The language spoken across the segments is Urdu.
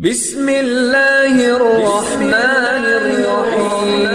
بسم اللہ الرحمن الرحیم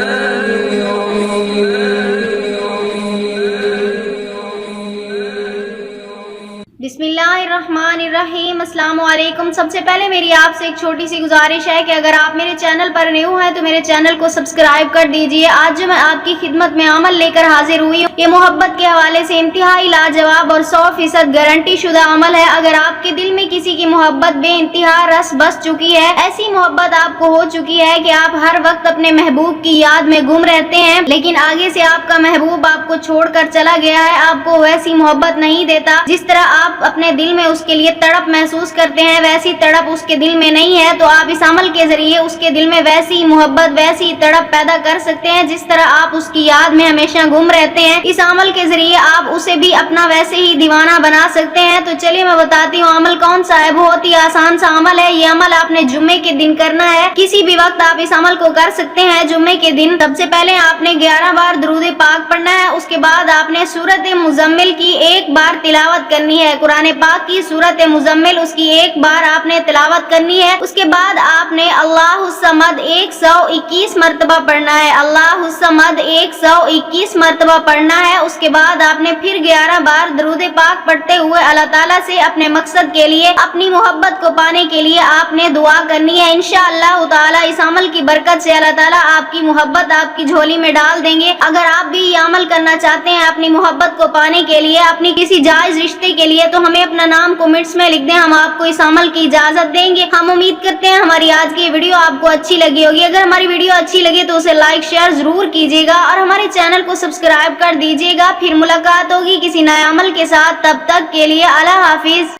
بسم اللہ الرحمن الرحیم۔ السلام علیکم۔ سب سے پہلے میری آپ سے ایک چھوٹی سی گزارش ہے کہ اگر آپ میرے چینل پر نیو ہیں تو میرے چینل کو سبسکرائب کر دیجئے۔ آج جو میں آپ کی خدمت میں عمل لے کر حاضر ہوئی ہوں، یہ محبت کے حوالے سے انتہائی لاجواب اور 100% گارنٹی شدہ عمل ہے۔ اگر آپ کے دل میں کسی کی محبت بے انتہا رس بس چکی ہے، ایسی محبت آپ کو ہو چکی ہے کہ آپ ہر وقت اپنے محبوب کی یاد میں گم رہتے ہیں، لیکن آگے سے آپ کا محبوب آپ کو چھوڑ کر چلا گیا ہے، آپ کو ویسی محبت نہیں دیتا جس طرح آپ اپنے دل میں اس کے لیے تڑپ محسوس کرتے ہیں، ویسی تڑپ اس کے دل میں نہیں ہے، تو آپ اس عمل کے ذریعے اس کے دل میں ویسی محبت ویسی تڑپ پیدا کر سکتے ہیں جس طرح آپ اس کی یاد میں ہمیشہ گم رہتے ہیں۔ اس عمل کے ذریعے آپ اسے بھی اپنا ویسے ہی دیوانہ بنا سکتے ہیں۔ تو چلیے میں بتاتی ہوں عمل کون سا ہے۔ بہت ہی آسان سا عمل ہے۔ یہ عمل آپ نے جمعے کے دن کرنا ہے، کسی بھی وقت آپ اس عمل کو کر سکتے ہیں۔ جمعے کے دن سب سے پہلے آپ نے 11 بار درود پاک پڑھنا ہے، اس کے بعد آپ نے سورۃ مزمل کی 1 بار تلاوت کرنی ہے، قرآن پاک کی سورۃ مزمل، اس کی 1 بار آپ نے تلاوت کرنی ہے۔ اس کے بعد آپ نے اللہ الصمد 121 مرتبہ پڑھنا ہے، اللہ الصمد 121 مرتبہ پڑھنا ہے۔ اس کے بعد آپ نے پھر 11 بار درود پاک پڑھتے ہوئے اللہ تعالیٰ سے اپنے مقصد کے لیے، اپنی محبت کو پانے کے لیے آپ نے دعا کرنی ہے۔ انشاءاللہ تعالیٰ اس عمل کی برکت سے اللہ تعالیٰ آپ کی محبت آپ کی جھولی میں ڈال دیں گے۔ اگر آپ بھی یہ عمل کرنا چاہتے ہیں اپنی محبت کو پانے کے لیے، اپنی کسی جائز رشتے کے لیے، تو ہمیں اپنا نام کمنٹس میں لکھ دیں، ہم آپ کو اس عمل کی اجازت دیں گے۔ ہم امید کرتے ہیں ہماری آج کی ویڈیو آپ کو اچھی لگی ہوگی۔ اگر ہماری ویڈیو اچھی لگے تو اسے لائک شیئر ضرور کیجیے گا اور ہمارے چینل کو سبسکرائب کر دیجیے گا۔ پھر ملاقات ہوگی کسی نئے عمل کے ساتھ، تب تک کے لیے اللہ حافظ۔